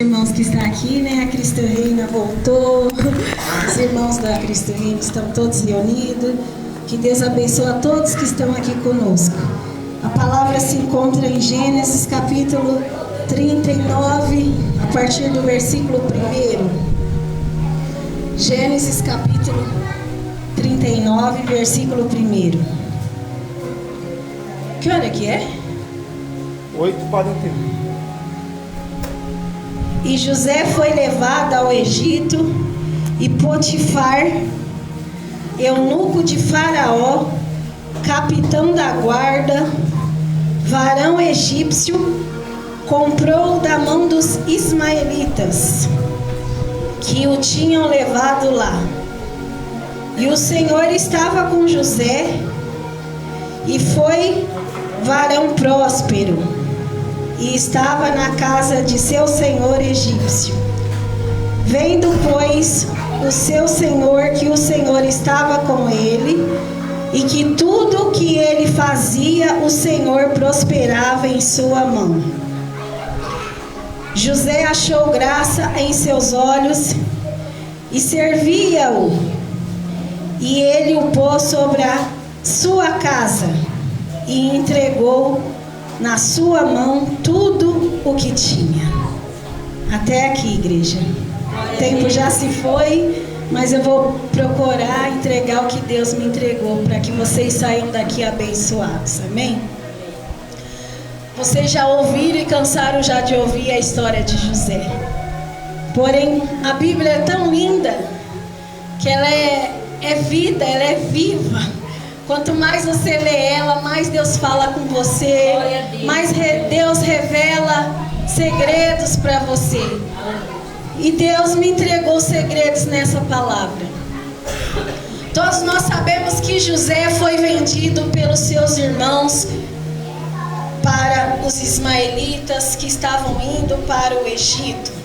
Irmãos que estão aqui, né? A Cristo Reina voltou. Os irmãos da Cristo Reina estão todos reunidos. Que Deus abençoe a todos que estão aqui conosco. A palavra se encontra em Gênesis capítulo 39, a partir do versículo 1. Gênesis capítulo 39, versículo 1. Que hora que é? 8h41. E José foi levado ao Egito, e Potifar, eunuco de Faraó, capitão da guarda, varão egípcio, comprou-o da mão dos ismaelitas, que o tinham levado lá. E o Senhor estava com José, e foi varão próspero, e estava na casa de seu senhor egípcio. Vendo, pois, o seu senhor que o Senhor estava com ele, e que tudo o que ele fazia, o Senhor prosperava em sua mão. José achou graça em seus olhos, e servia-o, e ele o pôs sobre a sua casa, e entregou na sua mão tudo o que tinha. Até aqui, igreja. O tempo já se foi, mas eu vou procurar entregar o que Deus me entregou, para que vocês saiam daqui abençoados. Amém? Vocês já ouviram e cansaram já de ouvir a história de José. Porém, a Bíblia é tão linda que ela é vida, ela é viva. Quanto mais você lê ela, mais Deus fala com você, mais Deus revela segredos para você. E Deus me entregou segredos nessa palavra. Todos nós sabemos que José foi vendido pelos seus irmãos para os ismaelitas que estavam indo para o Egito.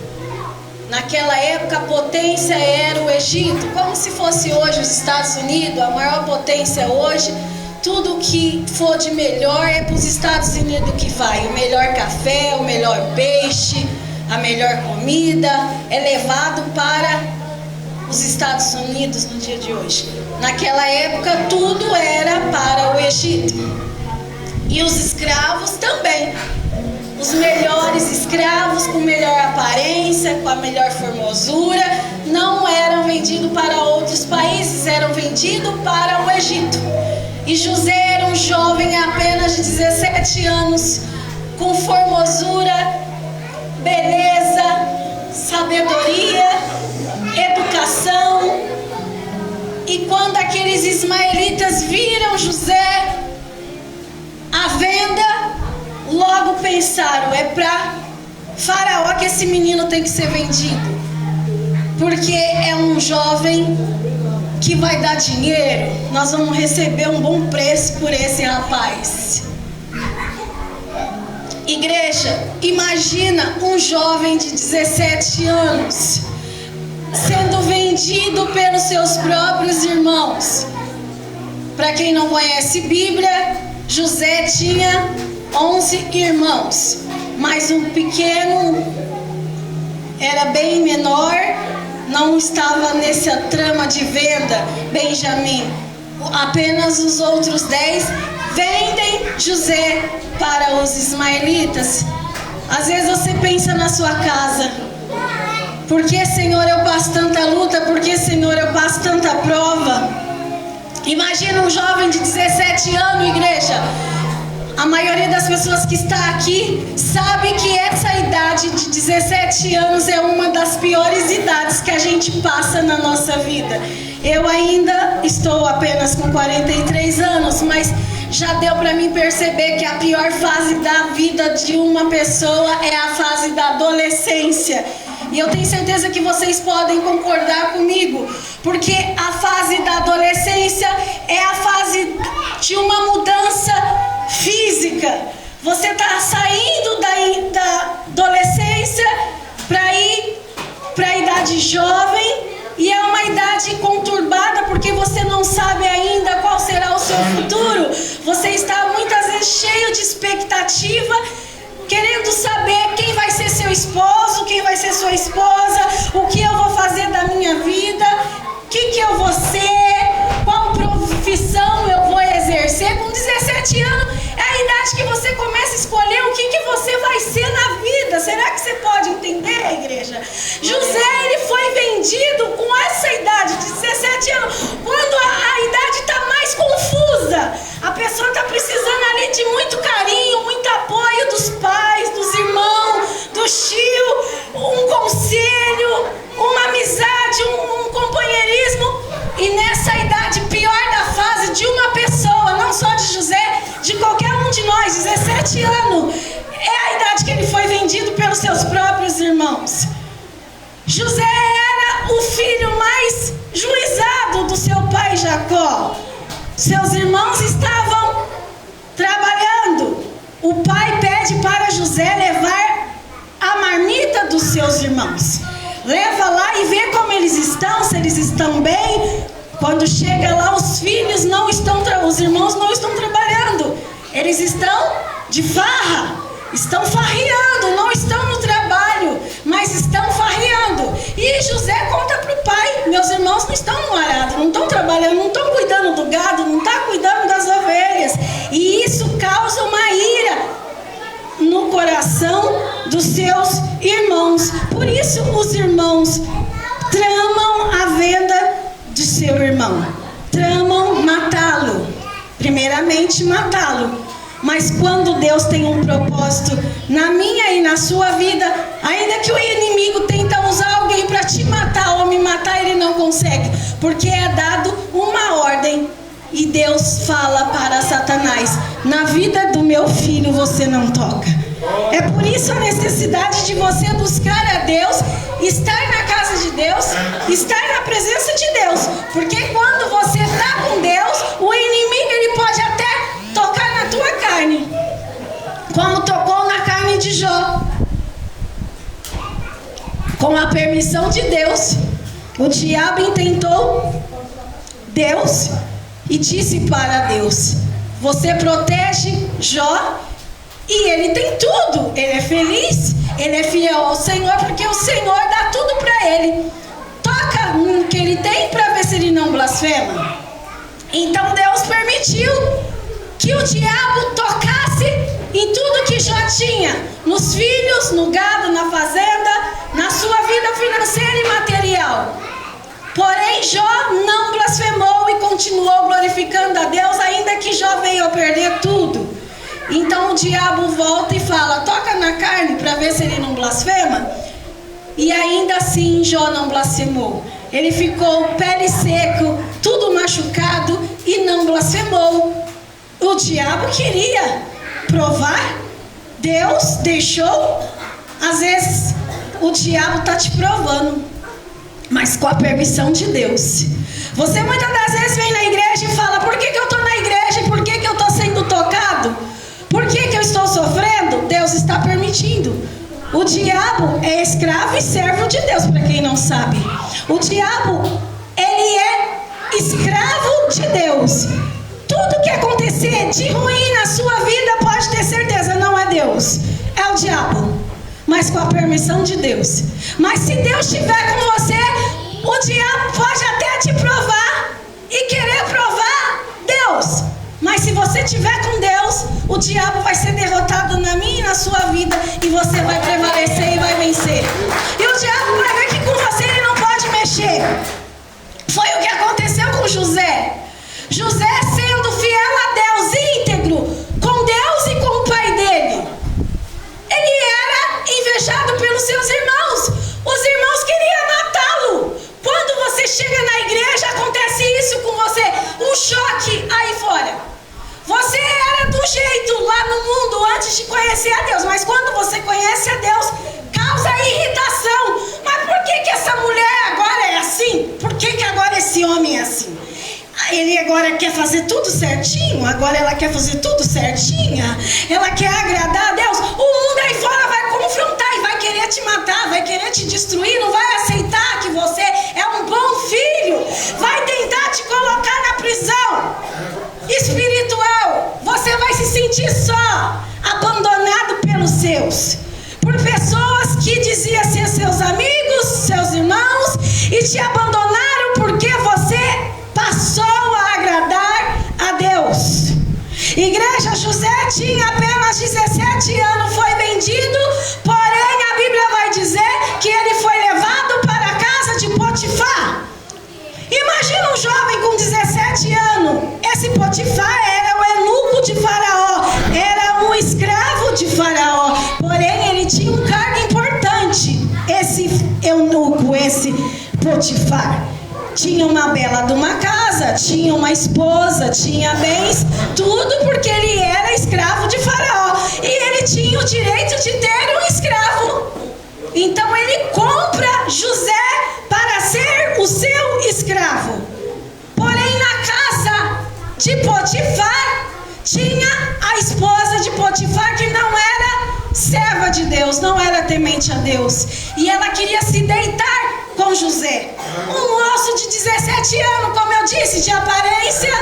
Naquela época a potência era o Egito, como se fosse hoje os Estados Unidos, a maior potência hoje. Tudo que for de melhor é para os Estados Unidos que vai. O melhor café, o melhor peixe, a melhor comida é levado para os Estados Unidos no dia de hoje. Naquela época tudo era para o Egito. E os escravos também. Os melhores escravos, com melhor aparência, com a melhor formosura, não eram vendidos para outros países, eram vendidos para o Egito. E José era um jovem apenas de 17 anos, com formosura, beleza, sabedoria, educação. E quando aqueles ismaelitas viram José à venda, logo pensaram, é para Faraó que esse menino tem que ser vendido, porque é um jovem que vai dar dinheiro, nós vamos receber um bom preço por esse rapaz. Igreja, imagina um jovem de 17 anos sendo vendido pelos seus próprios irmãos. Para quem não conhece Bíblia, José tinha 11 irmãos, mas um pequeno era bem menor, não estava nessa trama de venda, Benjamim. Apenas os outros 10 vendem José para os ismaelitas. Às vezes você pensa na sua casa, por que, Senhor, eu passo tanta luta? Por que, Senhor, eu passo tanta prova? Imagina um jovem de 17 anos, igreja. A maioria das pessoas que está aqui sabe que essa idade de 17 anos é uma das piores idades que a gente passa na nossa vida. Eu ainda estou apenas com 43 anos, mas já deu para mim perceber que a pior fase da vida de uma pessoa é a fase da adolescência. E eu tenho certeza que vocês podem concordar comigo, porque a fase da adolescência é a fase de uma mudança física. Você está saindo da adolescência para ir para a idade jovem, e é uma idade conturbada porque você não sabe ainda qual será o seu futuro. Você está muitas vezes cheio de expectativa, querendo saber quem vai ser seu esposo, quem vai ser esposa, o que eu vou fazer da minha vida, o que eu vou ser, qual profissão eu vou exercer. Com 17 anos é a idade que você começa a escolher o que você vai ser na vida. Será que você pode entender, igreja? José, ele foi vendido com essa idade, de 17 anos, quando a idade está mais confusa. A pessoa está precisando ali de muito carinho, muito apoio dos pais, dos irmãos, do tio, um conselho, uma amizade, um companheirismo. E nessa idade pior da fase de uma pessoa, não só de José, de qualquer um de nós, 17 anos, é a idade que ele foi vendido pelos seus próprios irmãos. José era o filho mais juizado do seu pai Jacó. Seus irmãos estavam trabalhando. O pai pede para José levar a marmita dos seus irmãos. Leva lá e vê como eles estão, se eles estão bem. Quando chega lá, os filhos não estão, os irmãos não estão trabalhando. Eles estão de farra, estão farreando, não estão no trabalho, mas estão farreando. E José conta para o pai: meus irmãos não estão no arado, não estão trabalhando, não estão cuidando do gado, não estão cuidando das ovelhas. E isso causa uma ira no coração dos seus irmãos. Por isso os irmãos tramam a venda de seu irmão, tramam matá-lo, primeiramente matá-lo. Mas quando Deus tem um propósito na minha e na sua vida, ainda que o inimigo tenta usar alguém para te matar ou me matar, ele não consegue, porque é dado uma ordem. E Deus fala para Satanás: na vida do meu filho você não toca. É por isso a necessidade de você buscar a Deus, estar na casa de Deus, estar na presença de Deus. Porque quando você está com Deus, o inimigo ele pode até tocar na tua carne, como tocou na carne de Jó. Com a permissão de Deus, o diabo intentou Deus e disse para Deus: você protege Jó e ele tem tudo, ele é feliz, ele é fiel ao Senhor, porque o Senhor dá tudo para ele. Toca no que ele tem para ver se ele não blasfema. Então Deus permitiu que o diabo tocasse em tudo que Jó tinha, nos filhos, no gado, na fazenda, na sua vida financeira e material. Porém Jó não blasfemou e continuou glorificando a Deus, ainda que Jó veio a perder tudo. Então o diabo volta e fala: toca na carne para ver se ele não blasfema. E ainda assim Jó não blasfemou. Ele ficou pele seco, tudo machucado e não blasfemou. O diabo queria provar, Deus deixou. Às vezes o diabo está te provando, mas com a permissão de Deus. Você muitas das vezes vem na igreja e fala: por que eu estou na igreja e por que eu estou sendo tocado? Por que eu estou sofrendo? Deus está permitindo. O diabo é escravo e servo de Deus, para quem não sabe. O diabo, ele é escravo de Deus. Tudo que acontecer de ruim na sua vida, pode ter certeza, não é Deus, é o diabo, mas com a permissão de Deus. Mas se Deus estiver com você, o diabo pode até te provar e querer provar Deus. Mas se você estiver com Deus, o diabo vai ser derrotado na minha e na sua vida, e você vai prevalecer e vai vencer. E o diabo vai ver que com você ele não pode mexer. Foi o que aconteceu com José. José, sendo fiel a Deus, íntegro com Deus e com o pai dele, ele era invejado pelos seus irmãos. Os irmãos queriam matá-lo. Quando você chega na igreja, acontece isso com você, um choque aí fora. Você era do jeito lá no mundo antes de conhecer a Deus, mas quando você conhece a Deus, causa irritação. Mas por que essa mulher agora é assim? Por que agora esse homem é assim? Ele agora quer fazer tudo certinho, agora ela quer fazer tudo certinha, ela quer agradar a Deus. O mundo aí fora vai confrontar e vai querer te matar, vai querer te destruir, não vai aceitar que você é um bom filho, vai tentar te colocar na prisão espiritual. Você vai se sentir só, abandonado pelos seus, por pessoas que diziam ser seus amigos, e te abandonaram porque você passou a agradar a Deus. Igreja, José tinha apenas 17 anos, foi vendido, porém a Bíblia vai dizer que ele foi levado para a casa de Potifar. Imagina um jovem com 17 anos. Esse Potifar era o eunuco de Faraó, era um escravo de Faraó, porém ele tinha um cargo importante. Esse eunuco, esse Potifar, tinha uma bela de uma casa, tinha uma esposa, tinha bens, tudo porque ele era escravo de Faraó. E ele tinha o direito de ter um escravo. Então ele compra José para ser o seu escravo. Porém, na casa de Potifar, tinha a esposa de Potifar que não era serva de Deus, não era temente a Deus. E ela queria se deitar com José. Um moço de 17 anos, como eu disse, de aparência,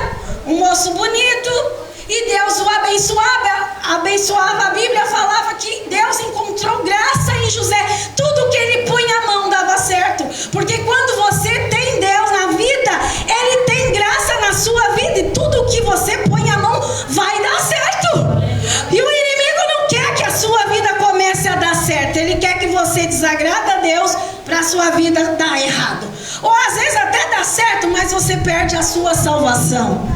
um moço bonito. E Deus o abençoava. A Bíblia falava que Deus encontrou graça em José. Tudo que ele punha a mão dava certo. Porque quando você tem Deus na vida, Ele tem graça na sua vida. E tudo que você põe a mão vai dar certo. E o inimigo não quer que a sua vida comece a dar certo. Ele quer que você desagrade a Deus para a sua vida dar errado. Ou às vezes até dá certo, mas você perde a sua salvação.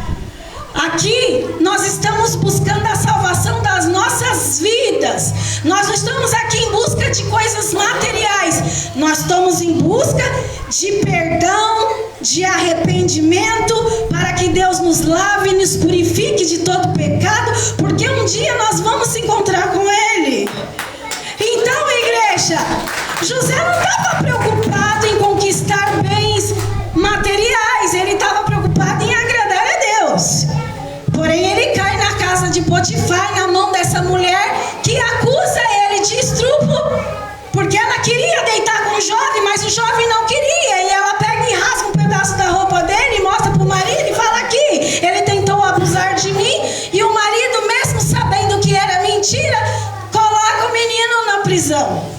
Aqui nós estamos buscando a salvação das nossas vidas. Nós não estamos aqui em busca de coisas materiais. Nós estamos em busca de perdão, de arrependimento, para que Deus nos lave e nos purifique de todo pecado, porque um dia nós vamos se encontrar com Ele. Então, igreja, José não estava preocupado em conquistar bens materiais. Ele estava preocupado em agradar a Deus. Porém, ele cai na casa de Potifar, na mão dessa mulher que acusa ele de estupro, porque ela queria deitar com o jovem, mas o jovem não queria. E ela pega e rasga um pedaço da roupa dele e mostra para o marido e fala: aqui, ele tentou abusar de mim. E o marido, mesmo sabendo que era mentira, coloca o menino na prisão.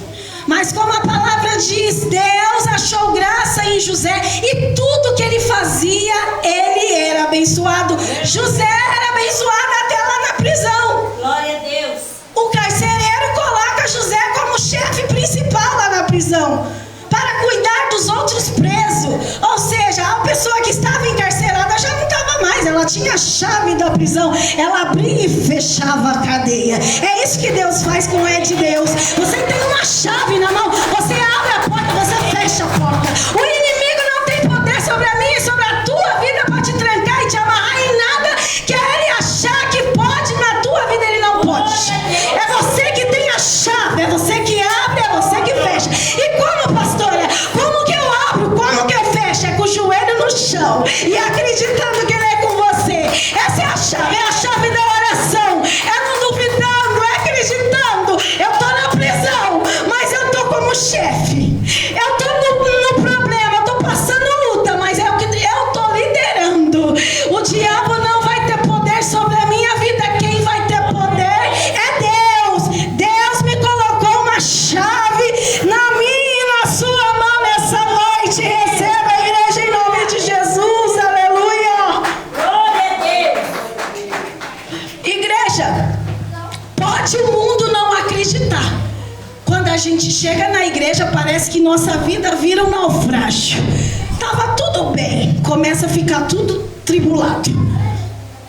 Mas como a palavra diz, Deus achou graça em José, e tudo que ele fazia, ele era abençoado. José era abençoado até lá na prisão. Glória a Deus. O carcereiro coloca José como chefe principal lá na prisão, para cuidar dos outros presos. Ou seja, a pessoa que estava encarcerada já não estava mais, ela tinha a chave da prisão, ela abria e fechava a cadeia. É isso que Deus faz com o de Deus. Você tem uma chave na mão, você abre a porta, você fecha a porta. O inimigo não tem poder sobre a minha e sobre a tua vida para te trancar e te amarrar em nada que ele achar que pode na tua vida, ele não pode. É você que tem a chave, é você que abre, é você que fecha. E como, pastora? Como que eu abro? Como que eu fecho? É com o joelho no chão e acreditando que ele é com você. Essa é a chave da oração. É não duvidando, é acreditando. Eu estou na prisão, mas eu estou como chefe. Eu estou no problema, eu estou passando luta, mas é o que eu estou liderando. O diabo não vai ter poder sobre a minha vida. Quem vai ter poder é Deus. Deus me colocou uma chave na minha e na sua mão nessa noite. Receba a igreja em nome de Jesus. Aleluia. Glória a Deus. Igreja, pode o mundo não acreditar. Quando a gente chega na igreja, parece que nossa vida vira um naufrágio. Tava tudo bem, começa a ficar tudo tribulado.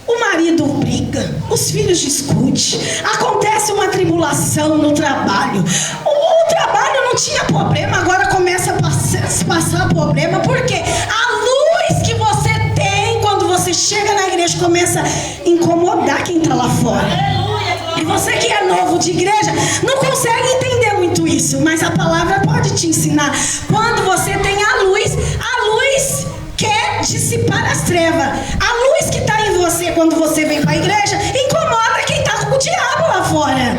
O marido briga, os filhos discutem, acontece uma tribulação no trabalho. O trabalho não tinha problema, agora começa a passar problema, porque a luz que você tem quando você chega na igreja começa a incomodar quem está lá fora. E você que é novo de igreja não consegue entender muito isso, mas a palavra pode te ensinar. Quando você tem a luz quer dissipar as trevas. A luz que está em você quando você vem para a igreja incomoda quem está com o diabo lá fora.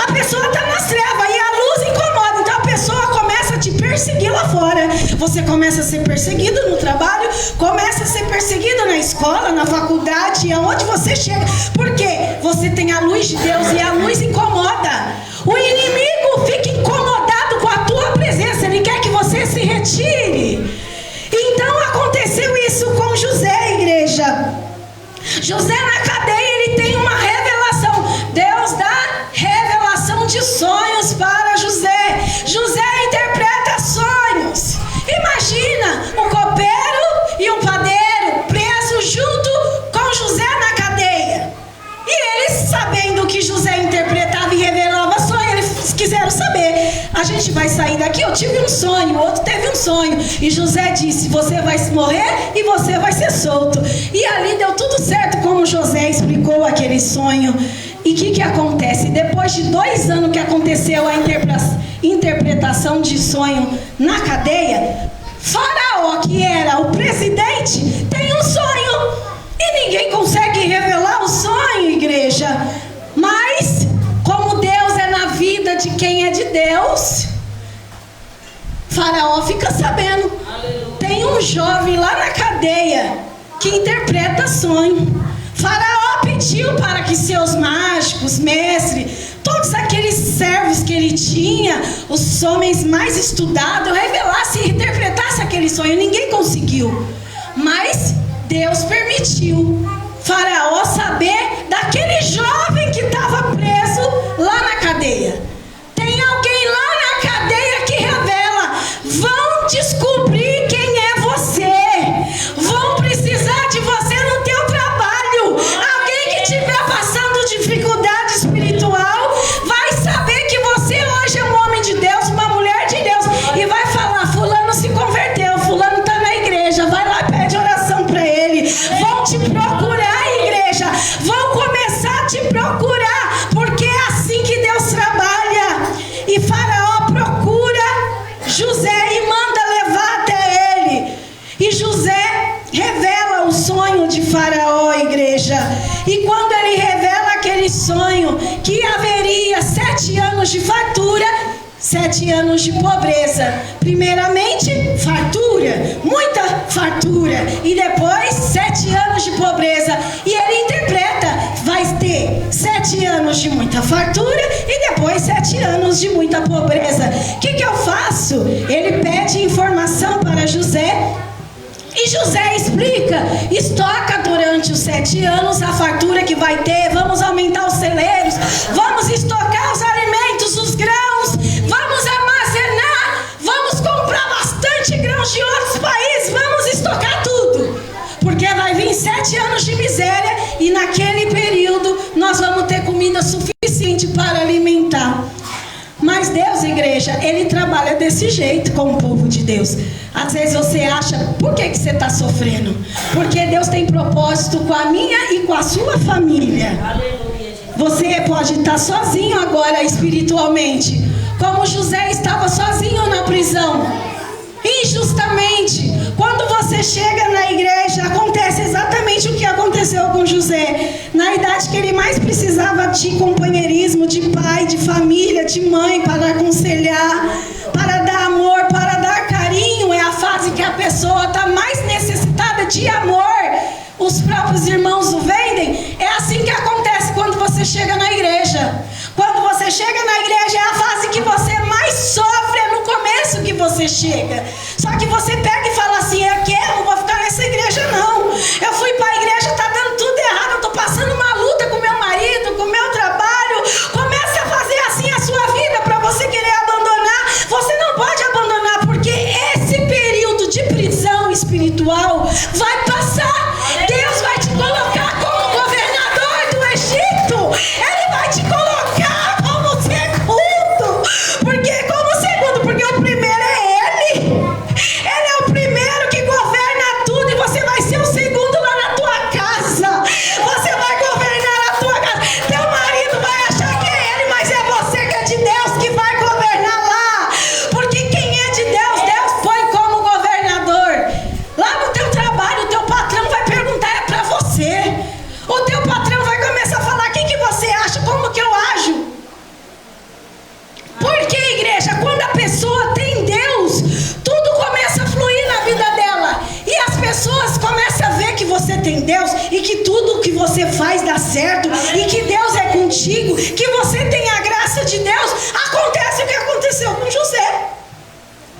A pessoa está nas trevas e a luz incomoda, então a pessoa começa a te perseguir lá fora. Você começa a ser perseguido no trabalho, começa a ser perseguido na escola, na faculdade, aonde você chega, porque você tem a luz de Deus e a luz incomoda. O inimigo fica incomodado com a tua presença, ele quer que você se retire. José na cadeia, ele tem uma revelação. Deus dá revelação de sonhos para José. José interpreta sonhos. Imagina um copeiro e um padeiro presos junto com José na cadeia. E eles, sabendo que José interpretava e revelava sonhos, eles quiseram saber. A gente vai sair daqui, eu tive um sonho, o outro teve um sonho. E José disse, você vai morrer e você vai ser solto. E ali deu tudo certo, como José explicou aquele sonho. E o que acontece? Depois de 2 anos que aconteceu a interpretação de sonho na cadeia, Faraó, que era o presidente, tem um sonho. E ninguém consegue revelar o sonho, igreja. Mas, como Deus é na vida de quem é de Deus, Faraó fica sabendo. Tem um jovem lá na cadeia que interpreta sonho. Faraó pediu para que seus mágicos, mestres, todos aqueles servos que ele tinha, os homens mais estudados, revelassem e interpretassem aquele sonho. Ninguém conseguiu. Mas Deus permitiu Faraó saber daquele jovem que estava preso lá na cadeia. Tem alguém lá na cadeia que revela. Vão descobrir quem é você. Vão precisar de você no teu trabalho. Alguém que estiver passando dificuldade espiritual vai saber que você hoje é um homem de Deus, uma mulher de Deus. E vai falar, fulano se converteu, fulano está na igreja. Vai lá e pede oração para ele. Vão te procurar, igreja. Vão começar a te procurar. Porque é assim que Deus trabalha. E Faraó procura José e manda levar até ele. E José revela o sonho de Faraó, igreja. E quando ele revela aquele sonho, que haveria 7 anos de fartura, 7 anos de pobreza. Primeiramente, fartura, muita fartura. E depois, 7 anos de pobreza. E ele interpreta, vai ter 7 anos de muita fartura e depois 7 anos de muita pobreza. O que eu faço? Ele pede informação para José. E José explica, estoca durante os 7 anos a fartura que vai ter, vamos aumentar os celeiros, vamos estocar os alimentos, os grãos, vamos armazenar, vamos comprar bastante grãos de outros países, vamos estocar tudo. Porque vai vir 7 anos de miséria e naquele período nós vamos ter comida suficiente para alimentar. Mas Deus, igreja, Ele trabalha desse jeito com o povo de Deus. Às vezes você acha, por que você está sofrendo? Porque Deus tem propósito com a minha e com a sua família. Você pode estar sozinho agora espiritualmente, como José estava sozinho na prisão. Injustamente, quando você chega na igreja, acontece exatamente o que aconteceu com José. Na idade que ele mais precisava de companheirismo, de pai, de família, de mãe, para aconselhar, para dar amor, para dar carinho. É a fase que a pessoa está mais necessitada de amor. Os próprios irmãos o vendem. É assim que acontece quando você chega na igreja. Quando você chega na igreja, é a fase que você mais sofre, é no começo que você chega. Só que você pega e fala assim, eu não vou ficar nessa igreja não. Eu fui para a igreja, tá dando tudo errado, eu tô passando uma luta com meu marido, com o meu trabalho. Comece a fazer assim a sua vida para você querer abandonar. Você não pode abandonar, porque esse período de prisão espiritual vai passar. Deus vai te colocar como governador do Egito. Ele vai te colocar como segundo. Porque o primeiro é Ele. Ele é o primeiro que governa tudo e você vai ser o segundo lá na tua casa. Você vai governar a tua casa. Teu marido vai achar que é ele, mas é você que é de Deus que vai governar lá. Porque quem é de Deus, Deus põe como governador. Lá no teu trabalho, o teu patrão vai perguntar, é pra você. O teu patrão vai começar a falar, o que você acha, como que eu ajo? Porque, igreja, quando a pessoa tem Deus, tudo começa a fluir na vida dela. E as pessoas começam a ver que você tem Deus e que tudo que você faz dá certo e que Deus é contigo, que você tem a graça de Deus. Acontece o que aconteceu com José.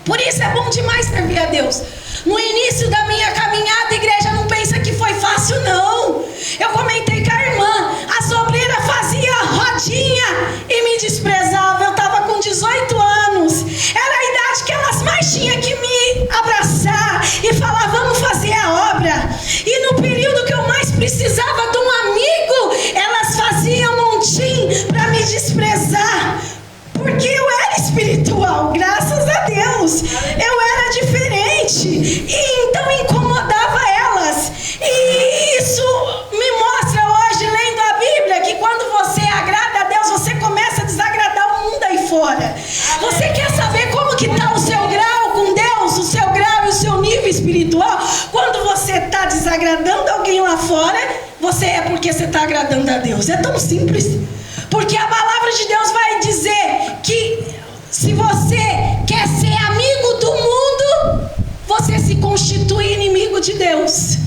Por isso é bom demais servir a Deus. No início da minha caminhada, igreja, não pensa que foi fácil, não. Eu comentei com a irmã, as obreiras faziam rodinha e me desprezava. Eu estava com 18 anos, era a idade que elas mais tinham que me abraçar e falar, vamos fazer a obra. E no período que eu mais precisava de um amigo, elas faziam montim para me desprezar. Porque eu era espiritual, graças a Deus. Eu era diferente. E então incomodava elas. E isso me mostra hoje, lendo a Bíblia, que quando você agrada a Deus, você começa a desagradar o mundo aí fora. Você quer saber como que está o seu grau com Deus, o seu grau e o seu nível espiritual? Quando você está desagradando alguém lá fora, é porque você está agradando a Deus. É tão simples. Porque a palavra de Deus vai dizer que se você quer ser amigo do mundo, você se constitui inimigo de Deus.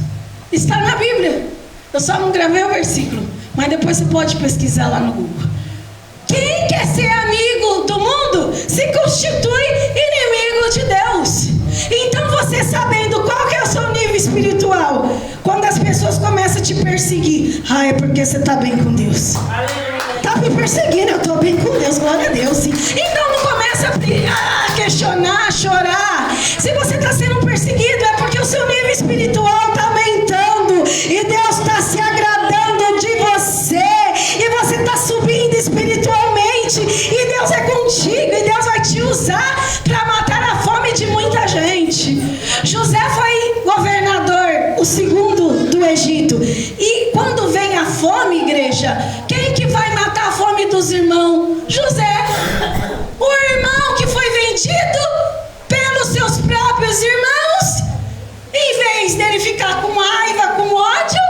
Está na Bíblia. Eu só não gravei o versículo, mas depois você pode pesquisar lá no Google. Quem quer ser amigo do mundo se constitui inimigo de Deus. Então você sabendo qual que é o seu nível espiritual, quando as pessoas começam a te perseguir, é porque você está bem com Deus. Está me perseguindo, eu estou bem com Deus, glória a Deus. Sim. Então não começa a questionar, a chorar. Se você está sendo perseguido, é porque o seu nível espiritual está aumentando e Deus está se agradando de você e você está subindo espiritualmente e Deus é contigo e Deus vai te usar para matar a fome de muita gente. José foi governador, o segundo do Egito, e quando vem a fome, igreja, quem que vai matar a fome dos irmãos? José, o irmão que foi vendido pelos seus próprios irmãos. Em vez dele ficar com raiva, com ódio,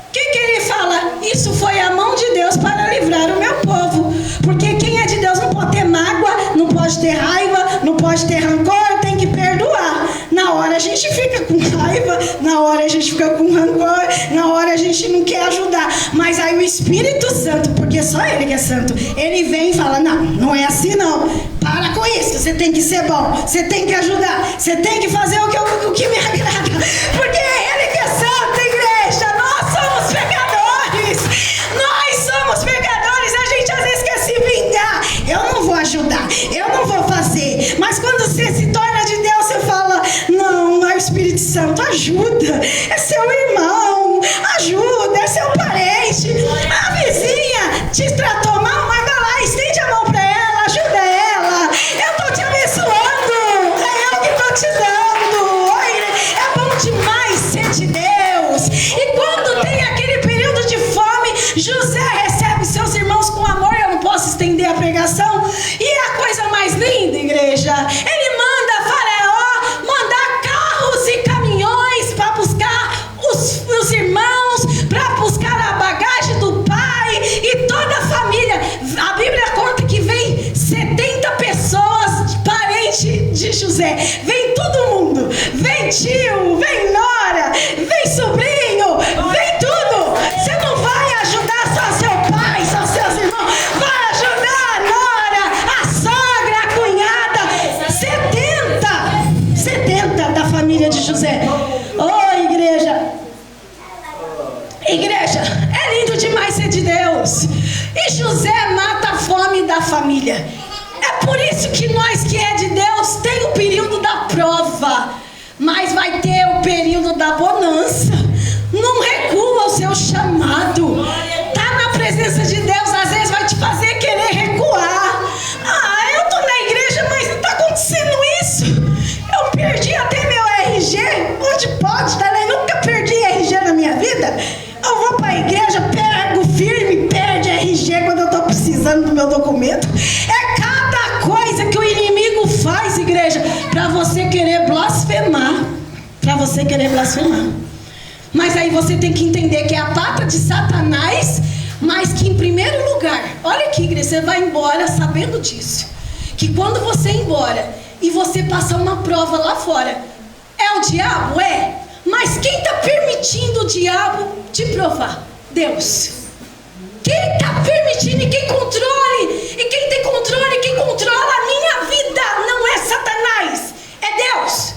o que ele fala? Isso foi a mão de Deus para livrar o meu povo. Porque quem é de Deus não pode ter mágoa, não pode ter raiva, não pode ter rancor, tem que perdoar. Na hora a gente fica com raiva, na hora a gente fica com rancor, na hora a gente não quer ajudar. Mas aí o Espírito Santo, porque só Ele que é santo, Ele vem e fala, não é assim não. Para com isso, você tem que ser bom, você tem que ajudar, você tem que fazer o que me agrada. Porque é Ele que é santo, igreja. Nós somos pecadores. A gente às vezes quer se vingar. Eu não vou ajudar, eu não vou fazer. Mas quando você se torna de Deus, você fala, não é o Espírito Santo, ajuda. É seu irmão, ajuda, é seu parente. A vizinha te tratou mal, mas vai lá, estende a mão para ela, ajuda ela. Eu estou te abençoando, é eu que estou te dando. É bom demais ser de Deus. E quando tem aquele período de fome, José recebe seus irmãos com amor. Eu não posso estender a pregação. E a coisa mais linda, igreja, ele manda Faraó mandar carros e caminhões para buscar os irmãos, para buscar a bagagem do pai e toda a família. A Bíblia conta que vem 70 pessoas, parentes de José. Vem todo mundo. Vem tio, vem nora, vem sobrinho, vem tudo. Você não vai ajudar só seu pai, só seus irmãos. Vai ajudar a nora, a sogra, a cunhada. 70 da família de José. Igreja. Igreja, é lindo demais ser de Deus. E José mata a fome da família. É por isso que nós que é de Deus tem o período da prova, mas vai ter o período da bonança. Não recua o seu chamado. Tá na presença de Deus, às vezes vai te fazer querer recuar. Eu tô na igreja, mas não tá acontecendo isso. Eu perdi até meu RG. Onde pode, tá? Eu nunca perdi RG na minha vida. Eu vou pra igreja, pego firme, perde RG quando eu tô precisando do meu documento. É cada coisa que o inimigo faz, igreja, pra você querer blasfemar. Pra você querer blasfemar. Mas aí você tem que entender que é a pata de Satanás, mas que em primeiro lugar, olha aqui, igreja, você vai embora sabendo disso. Que quando você ir embora e você passar uma prova lá fora, é o diabo? É. Mas quem está permitindo o diabo te provar? Deus. Quem está permitindo e quem controle? E quem tem controle, quem controla a minha vida não é Satanás, é Deus.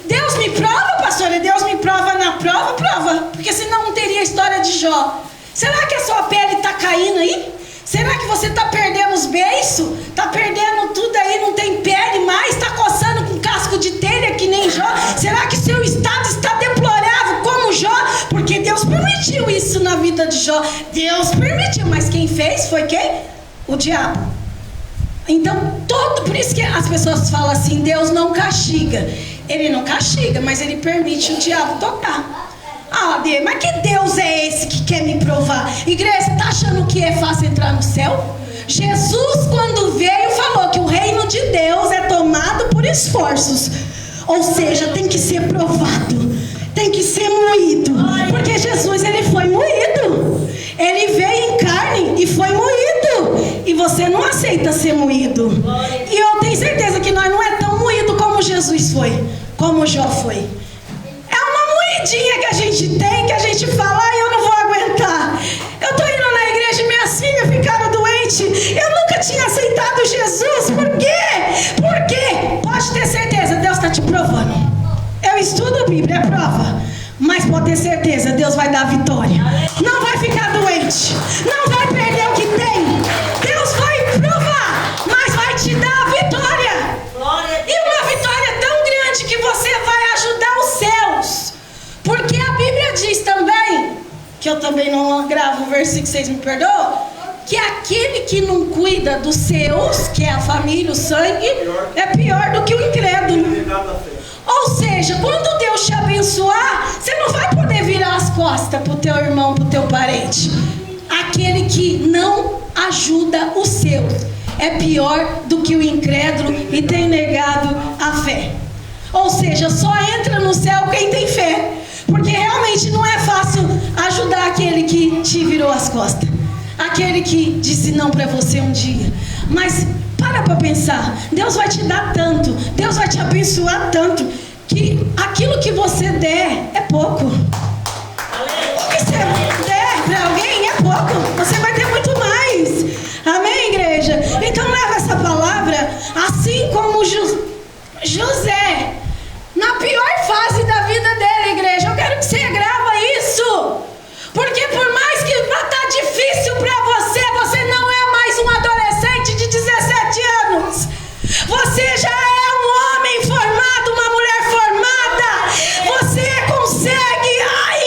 Deus me prova, pastora, Deus me prova na prova, porque senão não teria a história de Jó. Será que a sua pele está caindo aí? Será que você está perdendo os beiços? Está perdendo tudo aí, não tem pele mais? Está coçando com casco de telha que nem Jó? Será que seu estado está deplorável como Jó? Porque Deus permitiu isso na vida de Jó. Deus permitiu, mas quem fez foi quem? O diabo. Então, por isso que as pessoas falam assim, Deus não castiga. Ele não castiga, mas ele permite o diabo tocar. Ah, Deus, mas que Deus é esse que quer me provar? Igreja, você está achando que é fácil entrar no céu? Jesus, quando veio, falou que o reino de Deus é tomado por esforços. Ou seja, tem que ser provado, tem que ser moído. Porque Jesus, ele foi moído. Ele veio em carne e foi moído. E você não aceita ser moído. E eu tenho certeza que nós não é tão moído como Jesus foi, como Jó foi. Que a gente tem, que a gente fala, eu não vou aguentar. Eu tô indo na igreja e minhas filhas ficaram doentes. Eu nunca tinha aceitado Jesus. Por quê? Porque, pode ter certeza, Deus está te provando. Eu estudo a Bíblia, é prova. Mas pode ter certeza, Deus vai dar vitória. Não vai ficar doente. Não vai perder o que tem. Deus vai provar, mas vai te dar a vitória. E uma vitória tão grande que você vai ajudar os céus. Porque a Bíblia diz também, que eu também não gravo o versículo, vocês me perdoam, que aquele que não cuida dos seus, que é a família, o sangue, é pior do que o incrédulo. Ou seja, quando Deus te abençoar, você não vai poder virar as costas para o teu irmão, para o teu parente. Aquele que não ajuda o seu é pior do que o incrédulo e tem negado a fé. Ou seja, só entra no céu quem tem fé. Porque realmente não é fácil ajudar aquele que te virou as costas. Aquele que disse não para você um dia. Mas para pensar. Deus vai te dar tanto. Deus vai te abençoar tanto. Que aquilo que você der é pouco. O que você der para alguém é pouco. Você vai ter muito mais. Amém, igreja? Então leva essa palavra. Assim como José, na pior fase da vida dele, igreja, eu quero que você grava isso, porque por mais que vá estar difícil para você, você não é mais um adolescente de 17 anos, você já é um homem formado, uma mulher formada, você consegue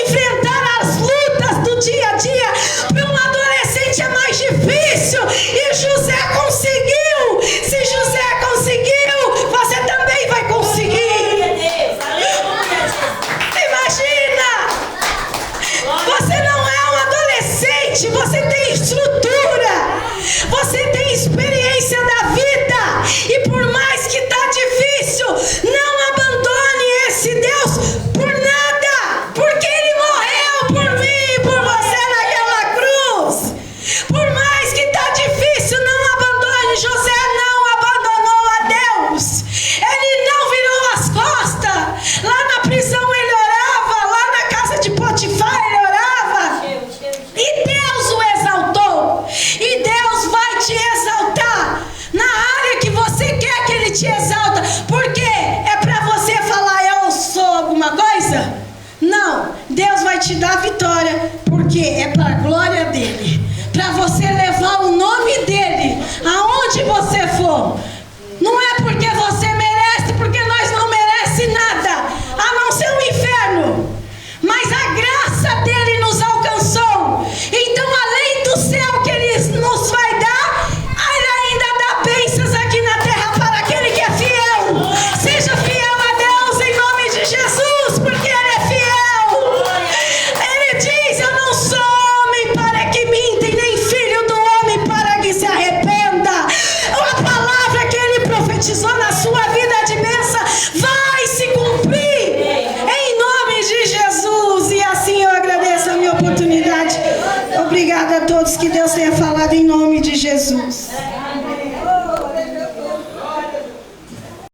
enfrentar as lutas do dia a dia. Para um adolescente é mais difícil, e José conseguiu. Se José conseguiu, você também vai conseguir. Você tem estrutura, você tem experiência da vida, e por mais que está difícil, não abandone esse Deus por nada, porque Ele morreu por mim e por você naquela cruz. Por mais que está difícil, não abandone. José não abandonou a Deus, ele não virou as costas. Lá na prisão ele orava, lá na casa de Potifar ele orava, e Deus o exaltou, e Deus vai te exaltar na área que você quer que Ele te exalta. Porque é para você falar eu sou alguma coisa? Não, Deus vai te dar vitória, porque é para a glória dEle, para você levar o nome dEle aonde você for. Não é porque você merece, porque nós não merecemos nada, a não ser o inferno, mas a graça dEle nos alcançou. Então, além do céu que Ele nos vai dar, Ele ainda dá bênçãos aqui na terra para aquele que é fiel. Seja fiel a Deus em nome de Jesus, porque Ele é fiel. Ele diz, eu não sou homem para que minta, e nem filho do homem para que se arrependa. A palavra que Ele profetizou na sua vida de bênção vai se cumprir em nome de Jesus. E assim eu agradeço a minha oportunidade. Obrigada a todos, que Deus tenha